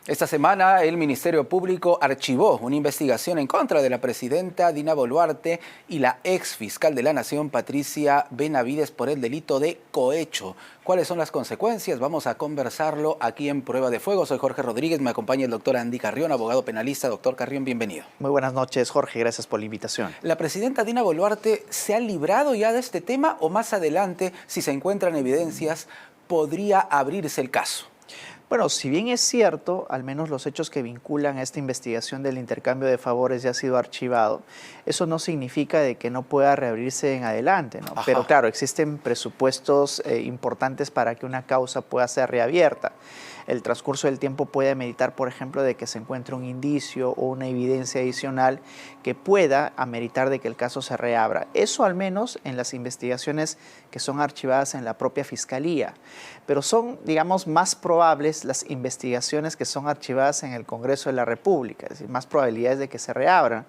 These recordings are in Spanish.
Esta semana el Ministerio Público archivó una investigación en contra de la presidenta Dina Boluarte y la ex fiscal de la Nación, Patricia Benavides, por el delito de cohecho. ¿Cuáles son las consecuencias? Vamos a conversarlo aquí en Prueba de Fuego. Soy Jorge Rodríguez, me acompaña el doctor Andy Carrión, abogado penalista. Doctor Carrión, bienvenido. Muy buenas noches, Jorge, gracias por la invitación. ¿La presidenta Dina Boluarte se ha librado ya de este tema o más adelante, si se encuentran evidencias, podría abrirse el caso? Bueno, si bien es cierto, al menos los hechos que vinculan a esta investigación del intercambio de favores ya ha sido archivado, eso no significa de que no pueda reabrirse en adelante, ¿no? Pero claro, existen presupuestos importantes para que una causa pueda ser reabierta. El transcurso del tiempo puede ameritar, por ejemplo, de que se encuentre un indicio o una evidencia adicional que pueda ameritar de que el caso se reabra. Eso al menos en las investigaciones que son archivadas en la propia Fiscalía. Pero son, digamos, más probables las investigaciones que son archivadas en el Congreso de la República, es decir, más probabilidades de que se reabran,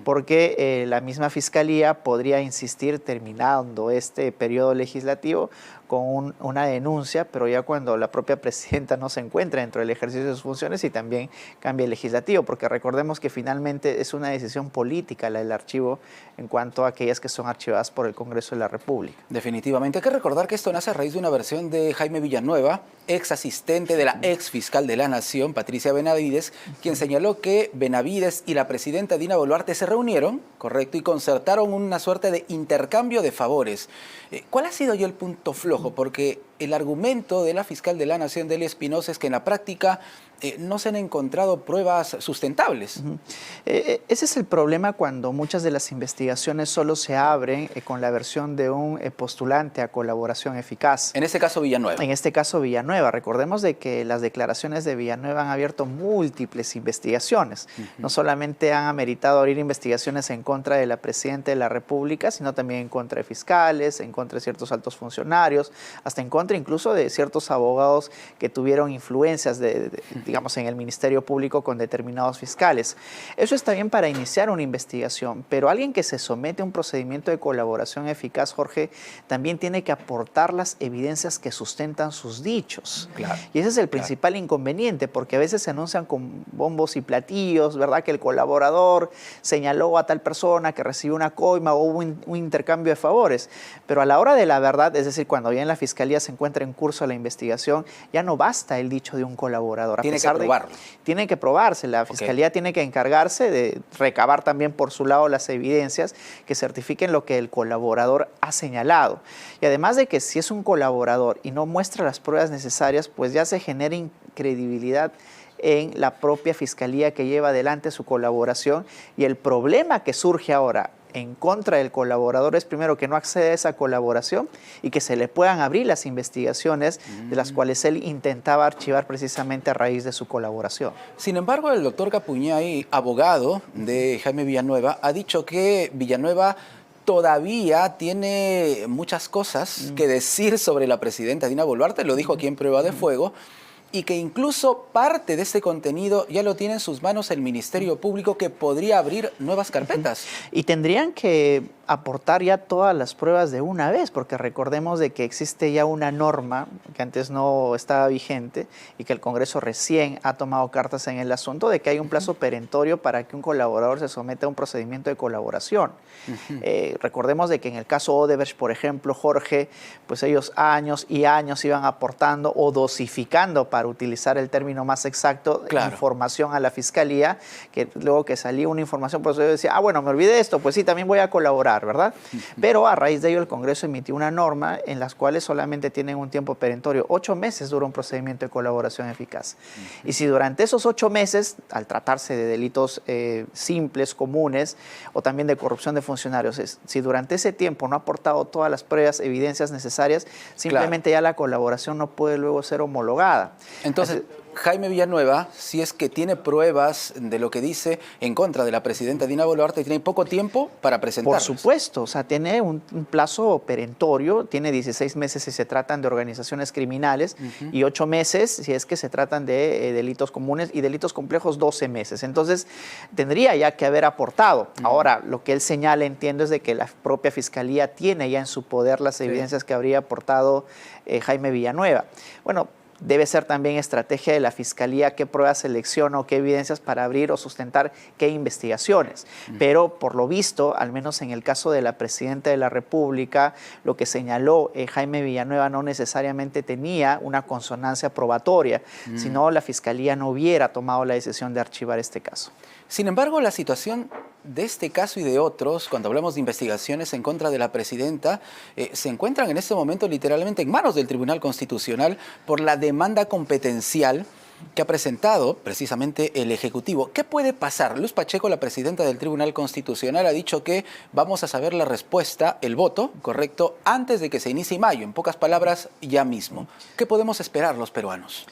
porque la misma Fiscalía podría insistir, terminando este periodo legislativo, con una denuncia, pero ya cuando la propia presidenta no se encuentra dentro del ejercicio de sus funciones y también cambia el legislativo, porque recordemos que finalmente es una decisión política la del archivo en cuanto a aquellas que son archivadas por el Congreso de la República. Definitivamente. Hay que recordar que esto nace a raíz de una versión de Jaime Villanueva, ex asistente de la ex fiscal de la Nación, Patricia Benavides, quien señaló que Benavides y la presidenta Dina Boluarte se reunieron, correcto, y concertaron una suerte de intercambio de favores. ¿Cuál ha sido ya el punto flojo? Porque el argumento de la fiscal de la Nación, Delia Espinosa, es que en la práctica no se han encontrado pruebas sustentables. Ese es el problema cuando muchas de las investigaciones solo se abren con la versión de un postulante a colaboración eficaz. En este caso Villanueva. En este caso Villanueva. Recordemos de que las declaraciones de Villanueva han abierto múltiples investigaciones. No solamente han ameritado abrir investigaciones en contra de la presidenta de la República, sino también en contra de fiscales, en contra de ciertos altos funcionarios, hasta en contra incluso de ciertos abogados que tuvieron influencias digamos, en el Ministerio Público con determinados fiscales. Eso está bien para iniciar una investigación, pero alguien que se somete a un procedimiento de colaboración eficaz, Jorge, también tiene que aportar las evidencias que sustentan sus dichos. Claro, y ese es el principal inconveniente, porque a veces se anuncian con bombos y platillos, ¿verdad?, que el colaborador señaló a tal persona que recibió una coima o hubo un intercambio de favores, pero a la hora de la verdad, es decir, cuando ya en la Fiscalía se encuentra en curso la investigación, ya no basta el dicho de un colaborador. Tiene que probarlo. Tiene que probarse. La Fiscalía tiene que encargarse de recabar también por su lado las evidencias que certifiquen lo que el colaborador ha señalado. Y además de que si es un colaborador y no muestra las pruebas necesarias, pues ya se genera incredibilidad en la propia Fiscalía que lleva adelante su colaboración. Y el problema que surge ahora en contra del colaborador es primero que no accede a esa colaboración y que se le puedan abrir las investigaciones de las cuales él intentaba archivar precisamente a raíz de su colaboración. Sin embargo, el doctor Capuñay, abogado de Jaime Villanueva, ha dicho que Villanueva todavía tiene muchas cosas que decir sobre la presidenta Dina Boluarte, lo dijo aquí en Prueba de Fuego, y que incluso parte de ese contenido ya lo tiene en sus manos el Ministerio Público, que podría abrir nuevas carpetas. Y tendrían que aportar ya todas las pruebas de una vez, porque recordemos de que existe ya una norma que antes no estaba vigente y que el Congreso recién ha tomado cartas en el asunto de que hay un plazo perentorio para que un colaborador se someta a un procedimiento de colaboración. Recordemos de que en el caso Odebrecht, por ejemplo, Jorge, pues ellos años y años iban aportando o dosificando, para utilizar el término más exacto, información a la Fiscalía, que luego que salía una información, pues yo decía, bueno, me olvidé de esto, pues sí, también voy a colaborar, ¿verdad? Pero a raíz de ello el Congreso emitió una norma en las cuales solamente tienen un tiempo perentorio. 8 meses dura un procedimiento de colaboración eficaz. Y si durante esos 8 meses, al tratarse de delitos simples, comunes, o también de corrupción de funcionarios, si durante ese tiempo no ha aportado todas las pruebas, evidencias necesarias, simplemente ya la colaboración no puede luego ser homologada. Entonces, Jaime Villanueva, si es que tiene pruebas de lo que dice en contra de la presidenta Dina Boluarte, tiene poco tiempo para presentarlas. Por supuesto, o sea, tiene un plazo perentorio, tiene 16 meses si se tratan de organizaciones criminales y 8 meses si es que se tratan de delitos comunes y delitos complejos 12 meses. Entonces, tendría ya que haber aportado. Ahora, lo que él señala, entiendo, es de que la propia Fiscalía tiene ya en su poder las evidencias que habría aportado Jaime Villanueva. Bueno, debe ser también estrategia de la Fiscalía qué pruebas selecciona o qué evidencias para abrir o sustentar qué investigaciones. Pero por lo visto, al menos en el caso de la Presidenta de la República, lo que señaló Jaime Villanueva no necesariamente tenía una consonancia probatoria, sino la Fiscalía no hubiera tomado la decisión de archivar este caso. Sin embargo, la situación de este caso y de otros, cuando hablamos de investigaciones en contra de la presidenta, se encuentran en este momento literalmente en manos del Tribunal Constitucional por la demanda competencial que ha presentado precisamente el Ejecutivo. ¿Qué puede pasar? Luz Pacheco, la presidenta del Tribunal Constitucional, ha dicho que vamos a saber la respuesta, el voto, correcto, antes de que se inicie mayo. En pocas palabras, ya mismo. ¿Qué podemos esperar los peruanos?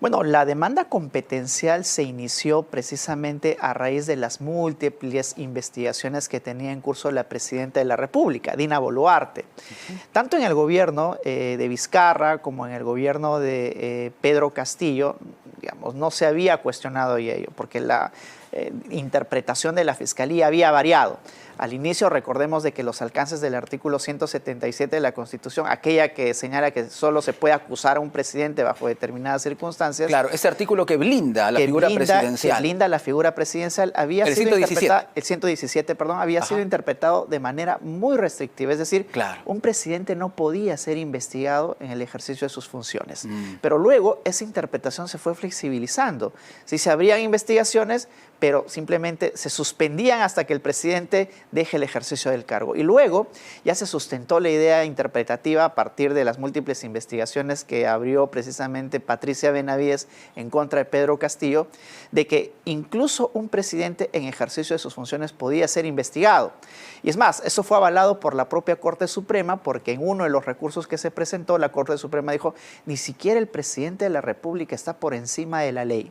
Bueno, la demanda competencial se inició precisamente a raíz de las múltiples investigaciones que tenía en curso la Presidenta de la República, Dina Boluarte. Tanto en el gobierno de Vizcarra como en el gobierno de Pedro Castillo, digamos, no se había cuestionado ello, porque la interpretación de la Fiscalía había variado. Al inicio, recordemos de que los alcances del artículo 177 de la Constitución, aquella que señala que solo se puede acusar a un presidente bajo determinadas circunstancias. Claro, ese artículo que blinda a la figura presidencial. Que blinda la figura presidencial había sido 117. El 117, perdón, había sido interpretado de manera muy restrictiva. Es decir, un presidente no podía ser investigado en el ejercicio de sus funciones. Pero luego esa interpretación se fue flexibilizando. Sí, se abrían investigaciones, pero simplemente se suspendían hasta que el presidente deje el ejercicio del cargo. Y luego ya se sustentó la idea interpretativa a partir de las múltiples investigaciones que abrió precisamente Patricia Benavides en contra de Pedro Castillo, de que incluso un presidente en ejercicio de sus funciones podía ser investigado. Y es más, eso fue avalado por la propia Corte Suprema, porque en uno de los recursos que se presentó, la Corte Suprema dijo, ni siquiera el presidente de la República está por encima de la ley.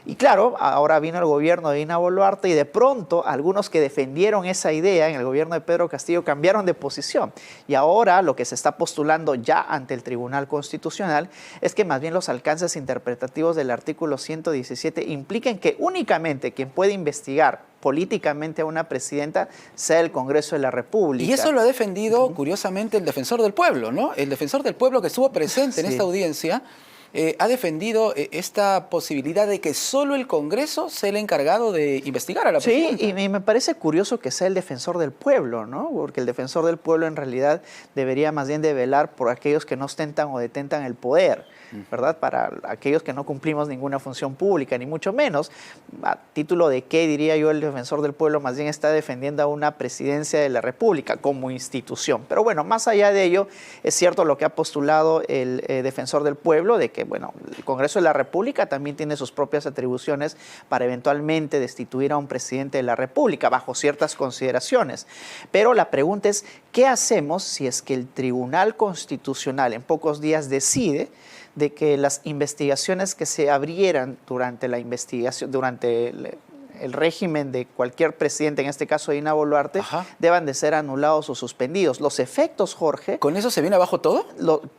Y claro, ahora vino el gobierno de Dina Boluarte y de pronto algunos que defendieron esa idea en el gobierno de Pedro Castillo cambiaron de posición. Y ahora lo que se está postulando ya ante el Tribunal Constitucional es que más bien los alcances interpretativos del artículo 117 impliquen que únicamente quien puede investigar políticamente a una presidenta sea el Congreso de la República. Y eso lo ha defendido, curiosamente, el defensor del pueblo, ¿no? El defensor del pueblo que estuvo presente en esta audiencia ha defendido esta posibilidad de que solo el Congreso sea el encargado de investigar a la presidenta. Sí, y me parece curioso que sea el defensor del pueblo, ¿no? Porque el defensor del pueblo en realidad debería más bien de velar por aquellos que no ostentan o detentan el poder, ¿verdad? Para aquellos que no cumplimos ninguna función pública, ni mucho menos. A título de qué, diría yo, el defensor del pueblo más bien está defendiendo a una presidencia de la República como institución. Pero bueno, más allá de ello, es cierto lo que ha postulado el defensor del pueblo, de que bueno, el Congreso de la República también tiene sus propias atribuciones para eventualmente destituir a un presidente de la República bajo ciertas consideraciones. Pero la pregunta es, ¿qué hacemos si es que el Tribunal Constitucional en pocos días decide de que las investigaciones que se abrieran durante la investigación, durante el régimen de cualquier presidente, en este caso Dina Boluarte, deban de ser anulados o suspendidos? Los efectos, Jorge... ¿Con eso se viene abajo todo?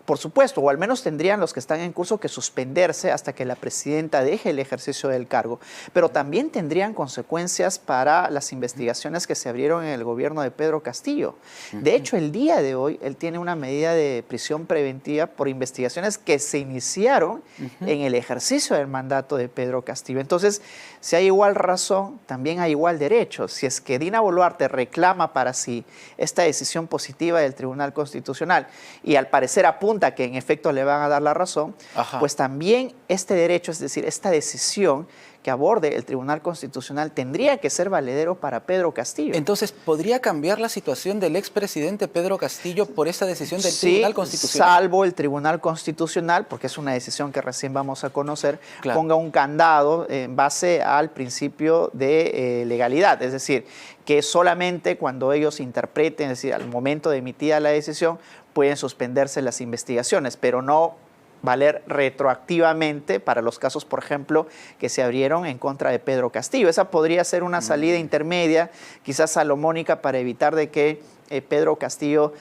Por supuesto, o al menos tendrían los que están en curso que suspenderse hasta que la presidenta deje el ejercicio del cargo. Pero también tendrían consecuencias para las investigaciones que se abrieron en el gobierno de Pedro Castillo. De hecho, el día de hoy, él tiene una medida de prisión preventiva por investigaciones que se iniciaron en el ejercicio del mandato de Pedro Castillo. Entonces, si hay igual razón, también hay igual derecho. Si es que Dina Boluarte reclama para sí esta decisión positiva del Tribunal Constitucional y al parecer apunta que en efecto le van a dar la razón, pues también este derecho, es decir, esta decisión que aborde el Tribunal Constitucional tendría que ser valedero para Pedro Castillo. Entonces, ¿podría cambiar la situación del expresidente Pedro Castillo por esa decisión del Tribunal Constitucional? Salvo el Tribunal Constitucional, porque es una decisión que recién vamos a conocer, ponga un candado en base al principio de legalidad, es decir, que solamente cuando ellos interpreten, es decir, al momento de emitir la decisión, pueden suspenderse las investigaciones, pero no valer retroactivamente para los casos, por ejemplo, que se abrieron en contra de Pedro Castillo. Esa podría ser una salida intermedia, quizás salomónica, para evitar de que Pedro Castillo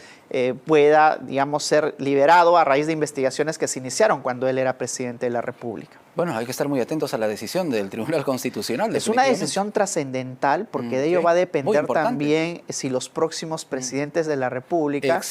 pueda, digamos, ser liberado a raíz de investigaciones que se iniciaron cuando él era presidente de la República. Bueno, hay que estar muy atentos a la decisión del Tribunal Constitucional. Es una decisión trascendental porque de ello va a depender también si los próximos presidentes de la República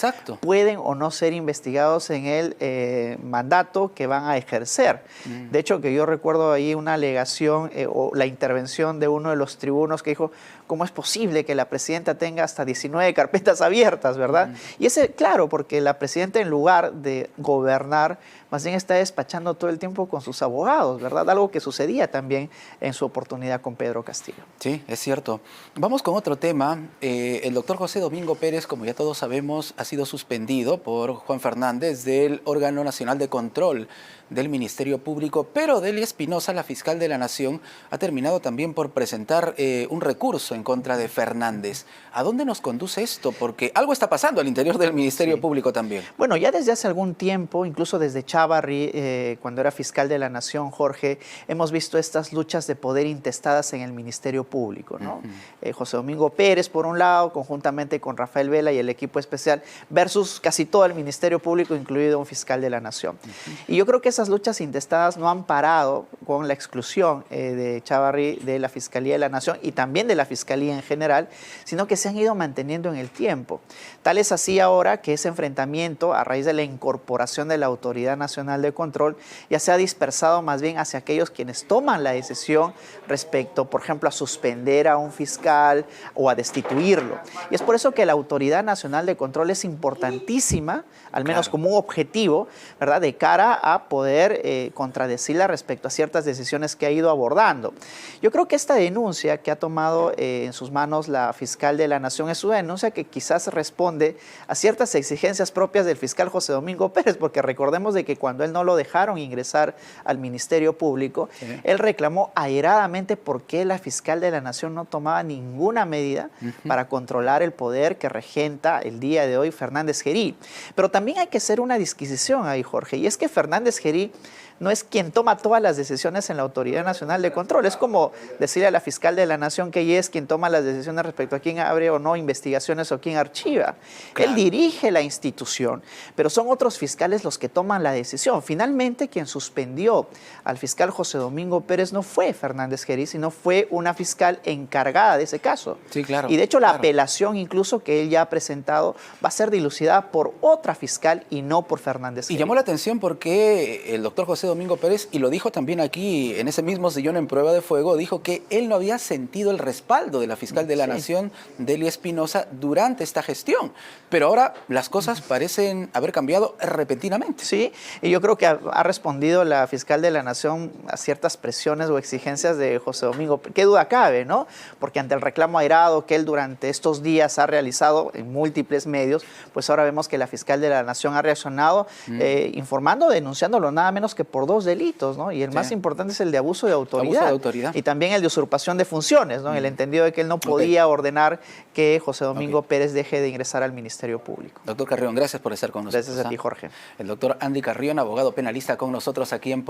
pueden o no ser investigados en el mandato que van a ejercer. De hecho, que yo recuerdo ahí una alegación o la intervención de uno de los tribunos que dijo, ¿cómo es posible que la presidenta tenga hasta 19 carpetas abiertas, verdad? Y claro, porque la presidenta en lugar de gobernar, más bien está despachando todo el tiempo con sus abogados, ¿verdad? Algo que sucedía también en su oportunidad con Pedro Castillo. Sí, es cierto. Vamos con otro tema. El doctor José Domingo Pérez, como ya todos sabemos, ha sido suspendido por Juan Fernández del órgano nacional de control del Ministerio Público, pero Delia Espinosa, la fiscal de la Nación, ha terminado también por presentar un recurso en contra de Fernández. ¿A dónde nos conduce esto? Porque algo está pasando al interior del Ministerio Público también. Bueno, ya desde hace algún tiempo, incluso desde Chávarri, cuando era fiscal de la Nación, Jorge, hemos visto estas luchas de poder intestadas en el Ministerio Público, ¿no? José Domingo Pérez, por un lado, conjuntamente con Rafael Vela y el equipo especial, versus casi todo el Ministerio Público, incluido un fiscal de la Nación. Y yo creo que esas luchas intestadas no han parado con la exclusión de Chávarri de la Fiscalía de la Nación y también de la Fiscalía en general, sino que se han ido manteniendo en el tiempo. Tal es así ahora que ese enfrentamiento, a raíz de la incorporación de la Autoridad Nacional de Control, ya se ha dispersado más bien hacia aquellos quienes toman la decisión respecto, por ejemplo, a suspender a un fiscal o a destituirlo. Y es por eso que la Autoridad Nacional de Control es importantísima, al menos como un objetivo, ¿verdad?, de cara a poder contradecirla respecto a ciertas decisiones que ha ido abordando. Yo creo que esta denuncia que ha tomado en sus manos la fiscal de la Nación es una denuncia que quizás responde a ciertas exigencias propias del fiscal José Domingo Pérez, porque recordemos de que cuando él no lo dejaron ingresar al Ministerio Público, él reclamó airadamente por qué la fiscal de la Nación no tomaba ninguna medida para controlar el poder que regenta el día de hoy Fernández Gerí. Pero también hay que hacer una disquisición ahí, Jorge, y es que Fernández Gerí no es quien toma todas las decisiones en la Autoridad Nacional de Control. Es como decirle a la fiscal de la Nación que ella es quien toma las decisiones respecto a quién abre o no investigaciones o quién archiva. Claro. Él dirige la institución, pero son otros fiscales los que toman la decisión. Finalmente, quien suspendió al fiscal José Domingo Pérez no fue Fernández Gerí, sino fue una fiscal encargada de ese caso. Sí, claro. Y de hecho la apelación incluso que él ya ha presentado va a ser dilucidada por otra fiscal y no por Fernández Gerí. Y llamó la atención porque el doctor José Domingo Pérez, y lo dijo también aquí en ese mismo sillón en Prueba de Fuego, dijo que él no había sentido el respaldo de la fiscal de la Nación, Delia Espinosa, durante esta gestión. Pero ahora las cosas parecen haber cambiado repentinamente. Sí, y yo creo que ha respondido la fiscal de la Nación a ciertas presiones o exigencias de José Domingo. ¿Qué duda cabe, no? Porque ante el reclamo airado que él durante estos días ha realizado en múltiples medios, pues ahora vemos que la fiscal de la Nación ha reaccionado informando, denunciándolo nada menos que por 2 delitos, ¿no? Y el más importante es el de abuso de autoridad. Abuso de autoridad. Y también el de usurpación de funciones, ¿no? En el entendido de que él no podía ordenar que José Domingo Pérez deje de ingresar al Ministerio Público. Doctor Carrión, gracias por estar con nosotros. Gracias a ti, Jorge. El doctor Andy Carrión, abogado penalista con nosotros aquí en